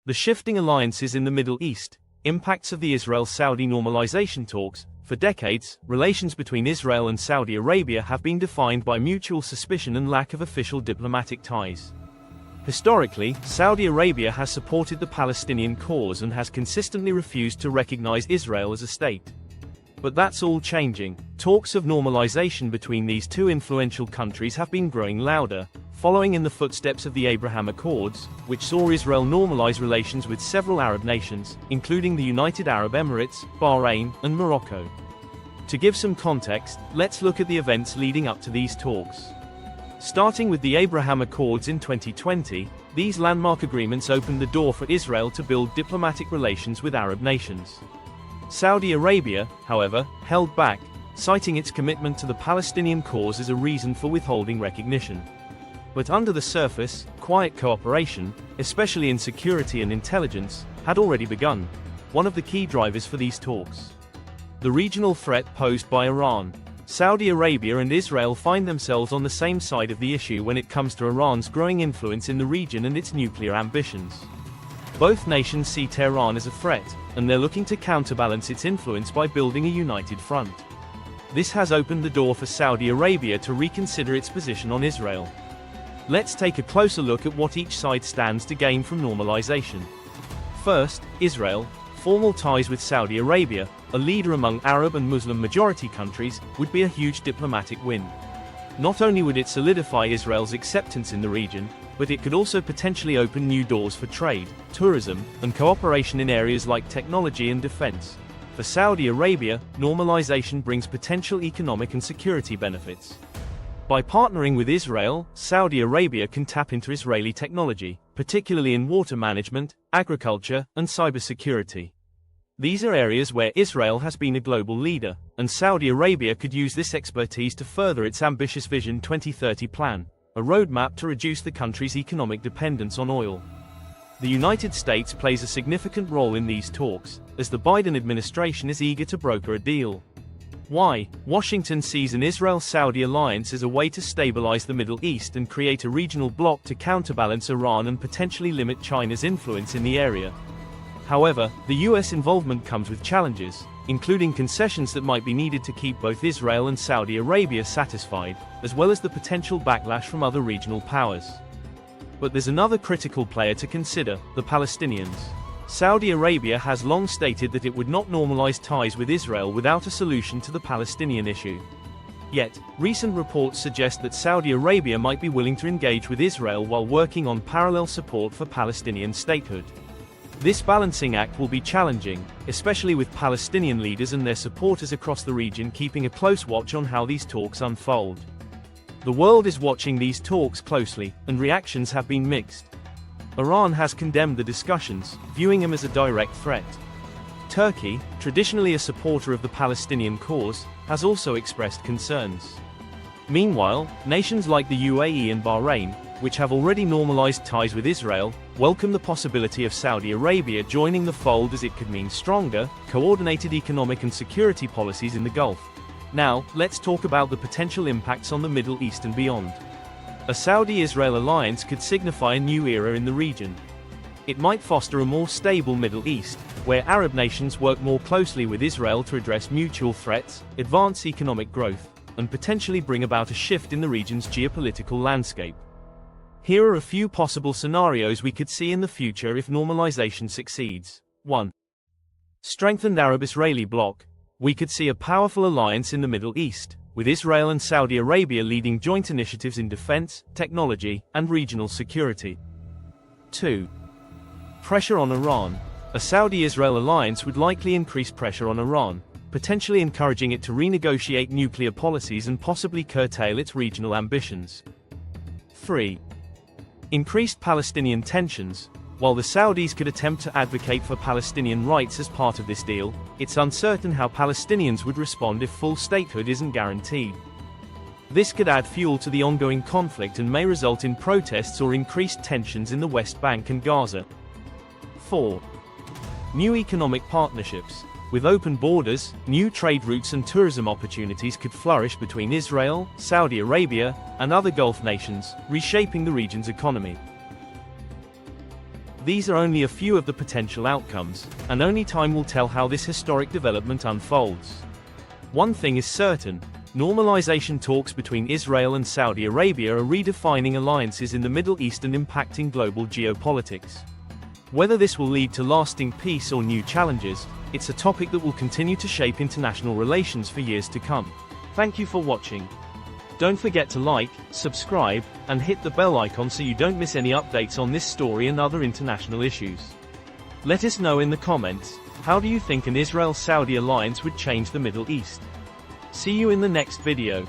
The shifting alliances in the Middle East, impacts of the Israel-Saudi normalization talks. For decades, relations between Israel and Saudi Arabia have been defined by mutual suspicion and lack of official diplomatic ties. Historically, Saudi Arabia has supported the Palestinian cause and has consistently refused to recognize Israel as a state. But that's all changing. Talks of normalization between these two influential countries have been growing louder, following in the footsteps of the Abraham Accords, which saw Israel normalize relations with several Arab nations, including the United Arab Emirates, Bahrain, and Morocco. To give some context, let's look at the events leading up to these talks. Starting with the Abraham Accords in 2020, these landmark agreements opened the door for Israel to build diplomatic relations with Arab nations. Saudi Arabia, however, held back, citing its commitment to the Palestinian cause as a reason for withholding recognition. But under the surface, quiet cooperation, especially in security and intelligence, had already begun, one of the key drivers for these talks. The regional threat posed by Iran. Saudi Arabia and Israel find themselves on the same side of the issue when it comes to Iran's growing influence in the region and its nuclear ambitions. Both nations see Tehran as a threat, and they're looking to counterbalance its influence by building a united front. This has opened the door for Saudi Arabia to reconsider its position on Israel. Let's take a closer look at what each side stands to gain from normalization. First, Israel. Formal ties with Saudi Arabia, a leader among Arab and Muslim majority countries, would be a huge diplomatic win. Not only would it solidify Israel's acceptance in the region, but it could also potentially open new doors for trade, tourism, and cooperation in areas like technology and defense. For Saudi Arabia, normalization brings potential economic and security benefits. By partnering with Israel, Saudi Arabia can tap into Israeli technology, particularly in water management, agriculture, and cybersecurity. These are areas where Israel has been a global leader, and Saudi Arabia could use this expertise to further its ambitious Vision 2030 plan, a roadmap to reduce the country's economic dependence on oil. The United States plays a significant role in these talks, as the Biden administration is eager to broker a deal. Why? Washington sees an Israel-Saudi alliance as a way to stabilize the Middle East and create a regional bloc to counterbalance Iran and potentially limit China's influence in the area. However, the US involvement comes with challenges, including concessions that might be needed to keep both Israel and Saudi Arabia satisfied, as well as the potential backlash from other regional powers. But there's another critical player to consider: the Palestinians. Saudi Arabia has long stated that it would not normalize ties with Israel without a solution to the Palestinian issue. Yet, recent reports suggest that Saudi Arabia might be willing to engage with Israel while working on parallel support for Palestinian statehood. This balancing act will be challenging, especially with Palestinian leaders and their supporters across the region keeping a close watch on how these talks unfold. The world is watching these talks closely, and reactions have been mixed. Iran has condemned the discussions, viewing them as a direct threat. Turkey, traditionally a supporter of the Palestinian cause, has also expressed concerns. Meanwhile, nations like the UAE and Bahrain, which have already normalized ties with Israel, welcome the possibility of Saudi Arabia joining the fold, as it could mean stronger, coordinated economic and security policies in the Gulf. Now, let's talk about the potential impacts on the Middle East and beyond. A Saudi-Israel alliance could signify a new era in the region. It might foster a more stable Middle East, where Arab nations work more closely with Israel to address mutual threats, advance economic growth, and potentially bring about a shift in the region's geopolitical landscape. Here are a few possible scenarios we could see in the future if normalization succeeds. 1. Strengthened Arab-Israeli bloc. We could see a powerful alliance in the Middle East, with Israel and Saudi Arabia leading joint initiatives in defense, technology, and regional security. 2. Pressure on Iran. A Saudi-Israel alliance would likely increase pressure on Iran, potentially encouraging it to renegotiate nuclear policies and possibly curtail its regional ambitions. 3. Increased Palestinian tensions. While the Saudis could attempt to advocate for Palestinian rights as part of this deal, it's uncertain how Palestinians would respond if full statehood isn't guaranteed. This could add fuel to the ongoing conflict and may result in protests or increased tensions in the West Bank and Gaza. 4. New economic partnerships. With open borders, new trade routes and tourism opportunities could flourish between Israel, Saudi Arabia, and other Gulf nations, reshaping the region's economy. These are only a few of the potential outcomes, and only time will tell how this historic development unfolds. One thing is certain: normalization talks between Israel and Saudi Arabia are redefining alliances in the Middle East and impacting global geopolitics. Whether this will lead to lasting peace or new challenges, it's a topic that will continue to shape international relations for years to come. Thank you for watching. Don't forget to like, subscribe, and hit the bell icon so you don't miss any updates on this story and other international issues. Let us know in the comments, how do you think an Israel-Saudi alliance would change the Middle East? See you in the next video.